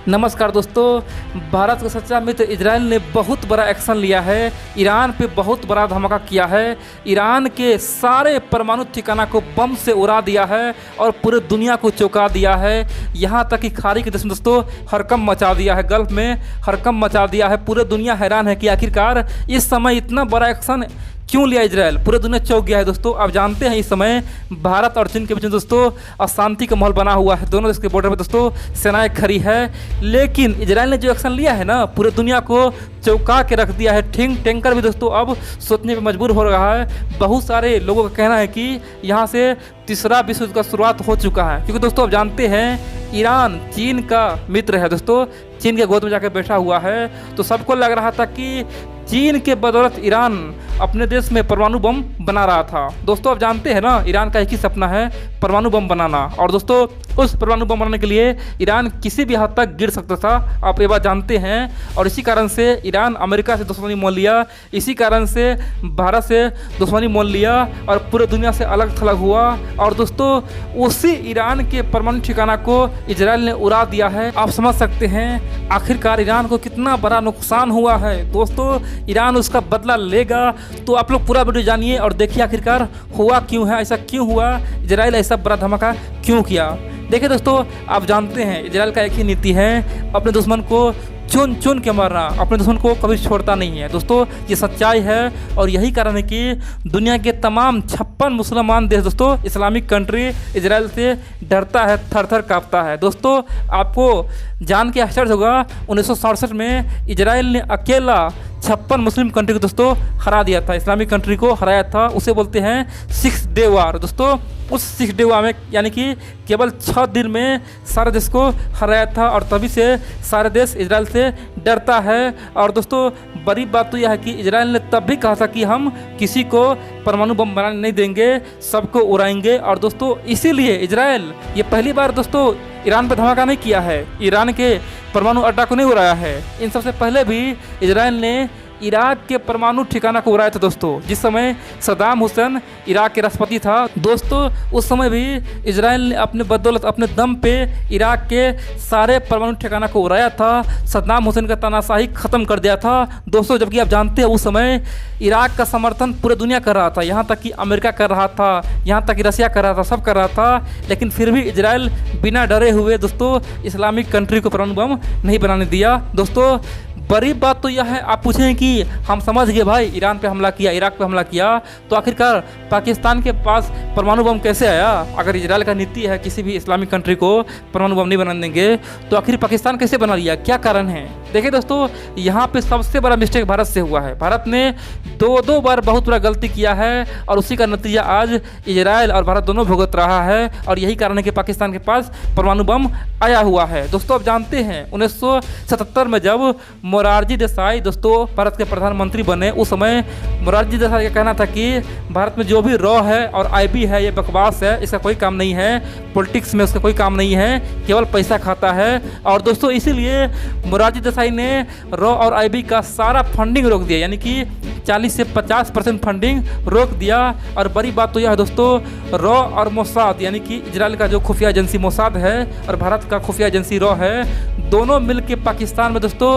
नमस्कार दोस्तों। भारत का सच्चा मित्र इजराइल ने बहुत बड़ा एक्शन लिया है। ईरान पे बहुत बड़ा धमाका किया है। ईरान के सारे परमाणु ठिकाना को बम से उड़ा दिया है और पूरे दुनिया को चौंका दिया है। यहाँ तक कि खाड़ी के देश में दोस्तों हड़कंप मचा दिया है। गल्फ में हड़कंप मचा दिया है। पूरे दुनिया हैरान है कि आखिरकार इस समय इतना बड़ा एक्शन क्यों लिया इजराइल। पूरे दुनिया चौंक गया है दोस्तों। आप जानते हैं इस समय भारत और चीन के बीच में दोस्तों अशांति का माहौल बना हुआ है। दोनों देश के बॉर्डर पर दोस्तों सेनाएं खड़ी है। लेकिन इजराइल ने जो एक्शन लिया है ना, पूरे दुनिया को चौंका के रख दिया है। थिंक टैंकर भी दोस्तों अब सोचने पर मजबूर हो रहा है। बहुत सारे लोगों का कहना है कि यहाँ से तीसरा विश्व युद्ध का शुरुआत हो चुका है, क्योंकि दोस्तों आप जानते हैं ईरान चीन का मित्र है दोस्तों। चीन के गोद में जाकर बैठा हुआ है, तो सबको लग रहा था कि चीन के बदौलत ईरान अपने देश में परमाणु बम बना रहा था। दोस्तों आप जानते हैं ना, ईरान का एक ही सपना है, परमाणु बम बनाना। और दोस्तों उस परमाणु बम बनाने के लिए ईरान किसी भी हद तक गिर सकता था, आप ये बात जानते हैं। और इसी कारण से ईरान अमेरिका से दुश्मनी मोल लिया, इसी कारण से भारत से दुश्मनी मोल लिया और पूरे दुनिया से अलग थलग हुआ। और दोस्तों उसी ईरान के परमाणु ठिकाना को इजराइल ने उड़ा दिया है। आप समझ सकते हैं आखिरकार ईरान को कितना बड़ा नुकसान हुआ है। दोस्तों ईरान उसका बदला लेगा, तो आप लोग पूरा वीडियो जानिए और देखिए आखिरकार हुआ क्यों है, ऐसा क्यों हुआ, इजराइल ऐसा बड़ा धमाका क्यों किया। देखिए दोस्तों आप जानते हैं इजराइल का एक ही नीति है, अपने दुश्मन को चुन चुन के मारना, अपने दुश्मन को कभी छोड़ता नहीं है। दोस्तों ये सच्चाई है और यही कारण है कि दुनिया के तमाम 56 मुसलमान देश दोस्तों इस्लामिक कंट्री इजराइल से डरता है, थर थर काँपता है। दोस्तों आपको जान के आश्चर्य होगा, 1967 में इजराइल ने अकेला 56 मुस्लिम कंट्री को दोस्तों हरा दिया था, इस्लामिक कंट्री को हराया था। उसे बोलते हैं 6 डे वार। दोस्तों उस 6 डे वार में यानी कि केवल 6 दिन में सारे देश को हराया था और तभी से सारे देश इजराइल से डरता है। और दोस्तों बड़ी बात तो यह है कि इजराइल ने तब भी कहा था कि हम किसी को परमाणु बम बनाने नहीं देंगे, सबको उड़ाएंगे। और दोस्तों इसीलिए इजराइल ये पहली बार दोस्तों ईरान पर धमाका नहीं किया है, ईरान के परमाणु अड्डा को नहीं उड़ाया है। इन सबसे पहले भी इजराइल ने इराक के परमाणु ठिकाना को उड़ाया था दोस्तों, जिस समय सद्दाम हुसैन इराक के राष्ट्रपति था। दोस्तों उस समय भी इजराइल ने अपने बदौलत अपने दम पे इराक के सारे परमाणु ठिकाना को उड़ाया था, सद्दाम हुसैन का तानाशाही ख़त्म कर दिया था दोस्तों। जबकि आप जानते हैं उस समय इराक का समर्थन पूरे दुनिया कर रहा था, यहाँ तक कि अमेरिका कर रहा था, यहाँ तक कि रसिया कर रहा था, सब कर रहा था। लेकिन फिर भी इजराइल बिना डरे हुए दोस्तों इस्लामिक कंट्री को परमाणु बम नहीं बनाने दिया। दोस्तों बड़ी बात तो यह है, आप पूछें कि हम समझ गए भाई ईरान पे हमला किया, इराक पे हमला किया, तो आखिरकार पाकिस्तान के पास परमाणु बम कैसे आया? अगर इजराइल का नीति है किसी भी इस्लामिक कंट्री को परमाणु बम नहीं बनाने देंगे, तो आखिर पाकिस्तान कैसे बना लिया, क्या कारण है? देखिए दोस्तों यहाँ पे सबसे बड़ा मिस्टेक भारत से हुआ है। भारत ने दो बार बहुत बड़ा गलती किया है और उसी का नतीजा आज इजराइल और भारत दोनों भुगत रहा है। और यही कारण है कि पाकिस्तान के पास परमाणु बम आया हुआ है। दोस्तों आप जानते हैं 1977 में जब मोरारजी देसाई दोस्तों भारत के प्रधानमंत्री बने, उस समय मोरारजी देसाई का कहना था कि भारत में जो भी रॉ है और आईबी है ये बकवास है, इसका कोई काम नहीं है, पॉलिटिक्स में उसका कोई काम नहीं है, केवल पैसा खाता है। और दोस्तों इसीलिए मोरारजी देसाई ने रॉ और आईबी का सारा फंडिंग रोक दिया, यानी कि 40 से 50% फंडिंग रोक दिया। और बड़ी बात तो यह है दोस्तों रॉ और मोसाद यानी कि इजराइल का जो खुफिया एजेंसी मोसाद है और भारत का खुफिया एजेंसी रॉ है, दोनों मिलकर पाकिस्तान में दोस्तों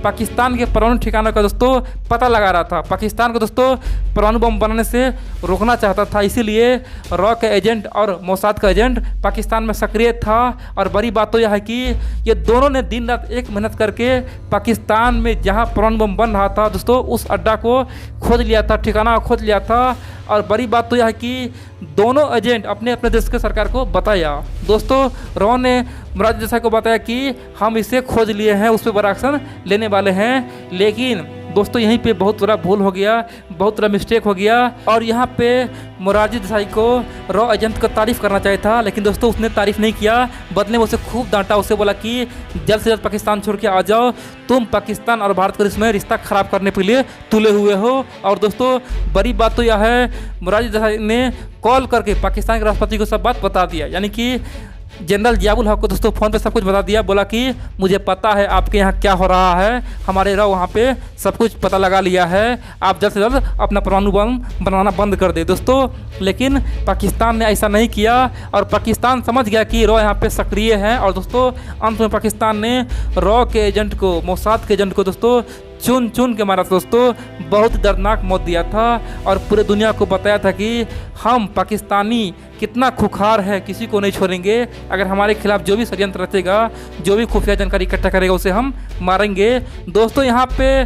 पाकिस्तान के परमाणु ठिकानों का दोस्तों पता लगा रहा था। पाकिस्तान को दोस्तों परमाणु बम बनाने से रोकना चाहता था, इसीलिए रॉ का एजेंट और मोसाद का एजेंट पाकिस्तान में सक्रिय था। और बड़ी बात तो यह है कि ये दोनों ने दिन रात एक मेहनत करके पाकिस्तान में जहां परमाणु बम बन रहा था दोस्तों उस अड्डा को खोज लिया था, ठिकाना खोज लिया था। और बड़ी बात तो यह है कि दोनों एजेंट अपने अपने देश के सरकार को बताया। दोस्तों रॉ ने मोरारजी देसाई को बताया कि हम इसे खोज लिए हैं, उस पर बड़ा एक्शन लेने वाले हैं। लेकिन दोस्तों यहीं पे बहुत बड़ा भूल हो गया, बहुत बड़ा मिस्टेक हो गया। और यहाँ पे मोरारजी देसाई को रॉ एजेंट का तारीफ़ करना चाहिए था, लेकिन दोस्तों उसने तारीफ़ नहीं किया, बदले में उसे खूब डांटा। उसे बोला कि जल्द से जल्द पाकिस्तान छोड़ के आ जाओ, तुम पाकिस्तान और भारत के इसमें रिश्ता ख़राब करने के लिए तुले हुए हो। और दोस्तों बड़ी बात तो यह है मोरारजी देसाई ने कॉल करके पाकिस्तान के राष्ट्रपति को सब बात बता दिया, यानी कि जनरल जियाउल हक को दोस्तों फ़ोन पे सब कुछ बता दिया। बोला कि मुझे पता है आपके यहाँ क्या हो रहा है, हमारे रॉ वहाँ पे सब कुछ पता लगा लिया है, आप जल्द से जल्द अपना परमाणु बम बनाना बंद कर दे। दोस्तों लेकिन पाकिस्तान ने ऐसा नहीं किया और पाकिस्तान समझ गया कि रॉ यहाँ पे सक्रिय है। और दोस्तों अंत में पाकिस्तान ने रॉ के एजेंट को, मोसाद के एजेंट को दोस्तों चुन चुन के मारा था दोस्तों, बहुत दर्दनाक मौत दिया था और पूरे दुनिया को बताया था कि हम पाकिस्तानी कितना खुखार है, किसी को नहीं छोड़ेंगे। अगर हमारे खिलाफ जो भी षड्यंत्र रचेगा, जो भी खुफिया जानकारी इकट्ठा करेगा, उसे हम मारेंगे। दोस्तों यहाँ पे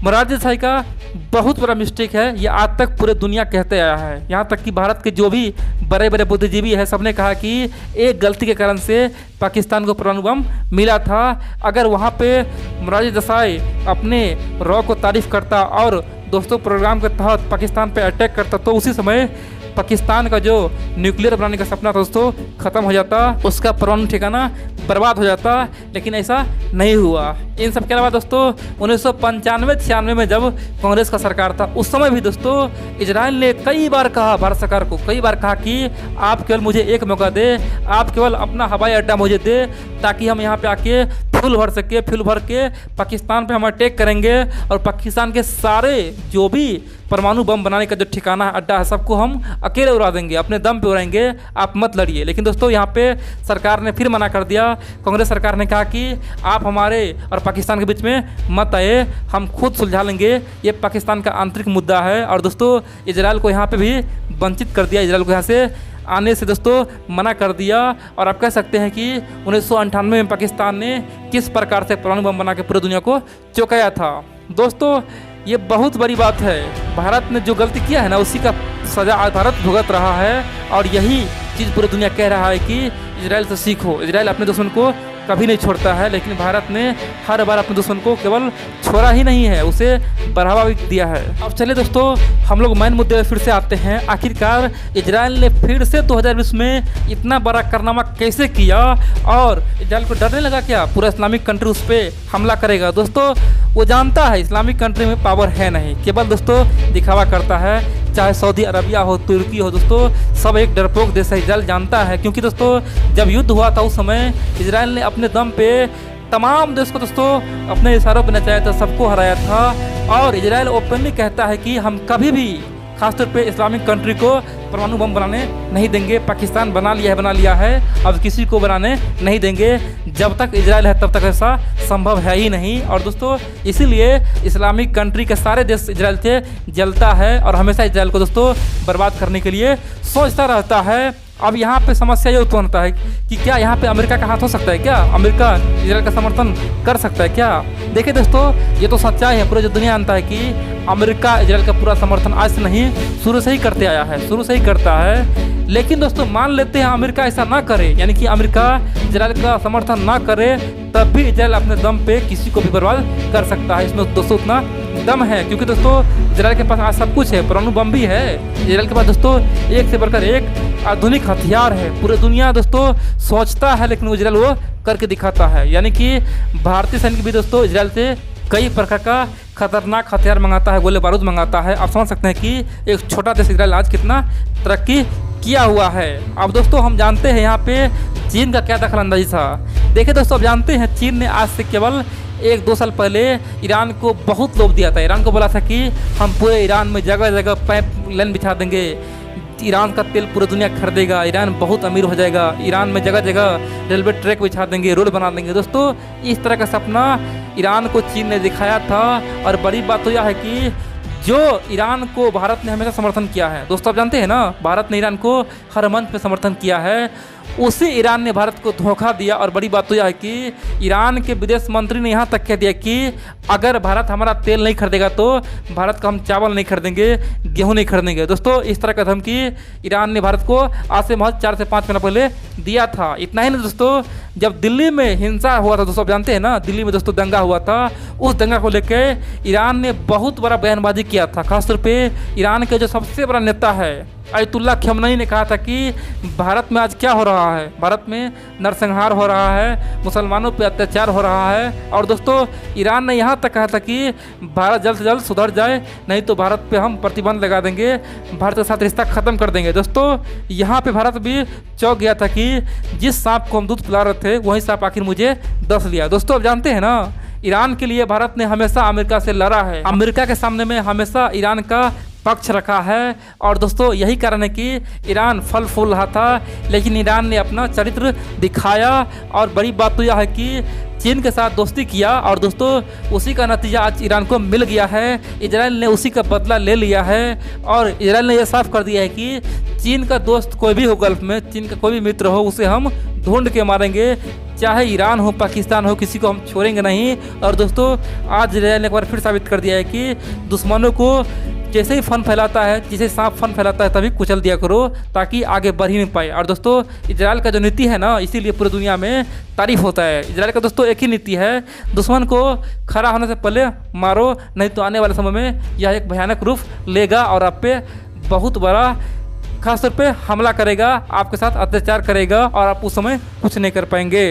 मोरारजी देसाई का बहुत बड़ा मिस्टेक है, ये आज तक पूरे दुनिया कहते आया है। यहाँ तक कि भारत के जो भी बड़े बड़े बुद्धिजीवी हैं, सबने कहा कि एक गलती के कारण से पाकिस्तान को परमाणु बम मिला था। अगर वहाँ पे मोरारजी देसाई अपने रॉ को तारीफ करता और दोस्तों प्रोग्राम के तहत पाकिस्तान पे अटैक करता, तो उसी समय पाकिस्तान का जो न्यूक्लियर बनाने का सपना था दोस्तों खत्म हो जाता, उसका परमाणु ठिकाना बर्बाद हो जाता। लेकिन ऐसा नहीं हुआ। इन सब के अलावा दोस्तों 1995-96 में जब कांग्रेस का सरकार था, उस समय भी दोस्तों इजराइल ने कई बार कहा, भारत सरकार को कई बार कहा कि आप केवल मुझे एक मौका दे, आप केवल अपना हवाई अड्डा मुझे दे, ताकि हम यहाँ पे आके फ्यूल भर के पाकिस्तान पे हम अटैक करेंगे और पाकिस्तान के सारे जो भी परमाणु बम बनाने का जो ठिकाना अड्डा है, सबको हम अकेले उड़ा देंगे, अपने दम पे उड़ाएंगे, आप मत लड़िए। लेकिन दोस्तों यहाँ पे सरकार ने फिर मना कर दिया। कांग्रेस सरकार ने कहा कि आप हमारे और पाकिस्तान के बीच में मत आए, हम खुद सुलझा लेंगे, ये पाकिस्तान का आंतरिक मुद्दा है। और दोस्तों इजराइल को यहाँ पे भी वंचित कर दिया, इजराइल को यहाँ से आने से दोस्तों मना कर दिया। और आप कह सकते हैं कि 1998 में पाकिस्तान ने किस प्रकार से परमाणु बम बना के पूरी दुनिया को चौंकाया था। दोस्तों ये बहुत बड़ी बात है, भारत ने जो गलती किया है ना, उसी का सजा आज भारत भुगत रहा है। और यही चीज़ पूरी दुनिया कह रहा है कि इजराइल से सीखो। इजराइल अपने दुश्मन को कभी नहीं छोड़ता है, लेकिन भारत ने हर बार अपने दुश्मन को केवल छोड़ा ही नहीं है, उसे बढ़ावा भी दिया है। अब चलिए दोस्तों हम लोग मेन मुद्दे पर फिर से आते हैं। आखिरकार इजराइल ने फिर से 2020 में इतना बड़ा कारनामा कैसे किया और इजराइल को डरने लगा क्या पूरा इस्लामिक कंट्री उस पर हमला करेगा? दोस्तों वो जानता है इस्लामिक कंट्री में पावर है नहीं, केवल दोस्तों दिखावा करता है। चाहे सऊदी अरबिया हो, तुर्की हो, दोस्तों सब एक डरपोक देश है, इजराइल जानता है। क्योंकि दोस्तों जब युद्ध हुआ था उस समय इजराइल ने अपने दम पे तमाम देश को दोस्तों अपने इशारों पर नचाया था, सबको हराया था। और इजराइल ओपनली कहता है कि हम कभी भी खासतौर पे इस्लामिक कंट्री को परमाणु बम बनाने नहीं देंगे। पाकिस्तान बना लिया है, अब किसी को बनाने नहीं देंगे। जब तक इजराइल है तब तक ऐसा संभव है ही नहीं। और दोस्तों इसीलिए इस्लामिक कंट्री के सारे देश इजराइल से जलता है और हमेशा इजराइल को दोस्तों बर्बाद करने के लिए सोचता रहता है। अब यहाँ पे समस्या ये उत्पन्न होता है कि क्या यहाँ पे अमेरिका का हाथ हो सकता है क्या? अमेरिका इजराइल का समर्थन कर सकता है क्या? देखिए दोस्तों ये तो सच्चाई है, पूरी जो दुनिया जानता है कि अमेरिका इजराइल का पूरा समर्थन आज से नहीं, शुरू से ही करते आया है, शुरू से ही करता है। लेकिन दोस्तों मान लेते हैं अमेरिका ऐसा ना करे, यानी कि अमेरिका इजराइल का समर्थन ना करे, तब भी इजराइल अपने दम पे किसी को भी बर्बाद कर सकता है। इसमें दोस्तों उतना दम है, क्योंकि दोस्तों इजराइल के पास आज सब कुछ है, परमाणु बम भी है। इजराइल के पास दोस्तों एक से बढ़कर एक आधुनिक हथियार है। पूरी दुनिया दोस्तों सोचता है, लेकिन इजराइल वो करके दिखाता है। यानी कि भारतीय सैनिक भी दोस्तों इजराइल से कई प्रकार का खतरनाक हथियार मंगाता है, गोले बारूद मंगाता है। आप समझ सकते हैं कि एक छोटा देश इजराइल आज कितना तरक्की किया हुआ है। अब दोस्तों हम जानते हैं यहाँ पे चीन का क्या दखलंदाजी था। देखिए दोस्तों अब जानते हैं चीन ने आज से केवल 1-2 साल पहले ईरान को बहुत लोभ दिया था। ईरान को बोला था कि हम पूरे ईरान में जगह जगह पाइप लाइन बिछा देंगे, ईरान का तेल पूरी दुनिया खरीदेगा, ईरान बहुत अमीर हो जाएगा, ईरान में जगह जगह रेलवे ट्रैक बिछा देंगे, रोड बना देंगे। दोस्तों इस तरह का सपना ईरान को चीन ने दिखाया था। और बड़ी बात तो यह है कि जो ईरान को भारत ने हमेशा समर्थन किया है, दोस्तों आप जानते हैं ना, भारत ने ईरान को हर मंच पे समर्थन किया है, उसी ईरान ने भारत को धोखा दिया। और बड़ी बात तो यह है कि ईरान के विदेश मंत्री ने यहाँ तक कह दिया कि अगर भारत हमारा तेल नहीं खरीदेगा तो भारत का हम चावल नहीं खरीदेंगे, गेहूं नहीं खरीदेंगे। दोस्तों इस तरह का धमकी ईरान ने भारत को आज से महज 4 से 5 महीना पहले दिया था। इतना ही नहीं दोस्तों, जब दिल्ली में हिंसा हुआ था, दोस्तों आप जानते हैं ना, दिल्ली में दोस्तों दंगा हुआ था, उस दंगा को लेकर ईरान ने बहुत बड़ा बयानबाजी किया था। खासतौर पर ईरान के जो सबसे बड़ा नेता है अयतुल्ला खमेनी ने कहा था कि भारत में आज क्या हो रहा है, भारत में नरसंहार हो रहा है, मुसलमानों पे अत्याचार हो रहा है। और दोस्तों ईरान ने यहाँ तक कहा था कि भारत जल्द से जल्द सुधर जाए, नहीं तो भारत पे हम प्रतिबंध लगा देंगे, भारत के साथ रिश्ता ख़त्म कर देंगे। दोस्तों यहाँ पे भारत भी चौंक गया था कि जिस सांप को हम दूध पिला रहे थे वही सांप आखिर मुझे डस लिया। दोस्तों आप जानते हैं ना, ईरान के लिए भारत ने हमेशा अमेरिका से लड़ा है, अमेरिका के सामने में हमेशा ईरान का पक्ष रखा है। और दोस्तों यही कारण है कि ईरान फल फूल रहा था, लेकिन ईरान ने अपना चरित्र दिखाया। और बड़ी बात तो यह है कि चीन के साथ दोस्ती किया और दोस्तों उसी का नतीजा आज ईरान को मिल गया है। इजराइल ने उसी का बदला ले लिया है और इजराइल ने यह साफ कर दिया है कि चीन का दोस्त कोई भी हो गल्फ में, चीन का कोई भी मित्र हो, उसे हम ढूंढ के मारेंगे, चाहे ईरान हो पाकिस्तान हो, किसी को हम छोड़ेंगे नहीं। और दोस्तों आज इजराइल ने एक बार फिर साबित कर दिया है कि दुश्मनों को जैसे ही फन फैलाता है, जैसे सांप फन फैलाता है, तभी कुचल दिया करो ताकि आगे बढ़ ही नहीं पाए। और दोस्तों इजराइल का जो नीति है ना, इसीलिए पूरी दुनिया में तारीफ होता है। इजराइल का दोस्तों एक ही नीति है, दुश्मन को खड़ा होने से पहले मारो, नहीं तो आने वाले समय में यह एक भयानक रूप लेगा और आप पे बहुत बड़ा खासतौर पे हमला करेगा, आपके साथ अत्याचार करेगा और आप उस समय कुछ नहीं कर पाएंगे।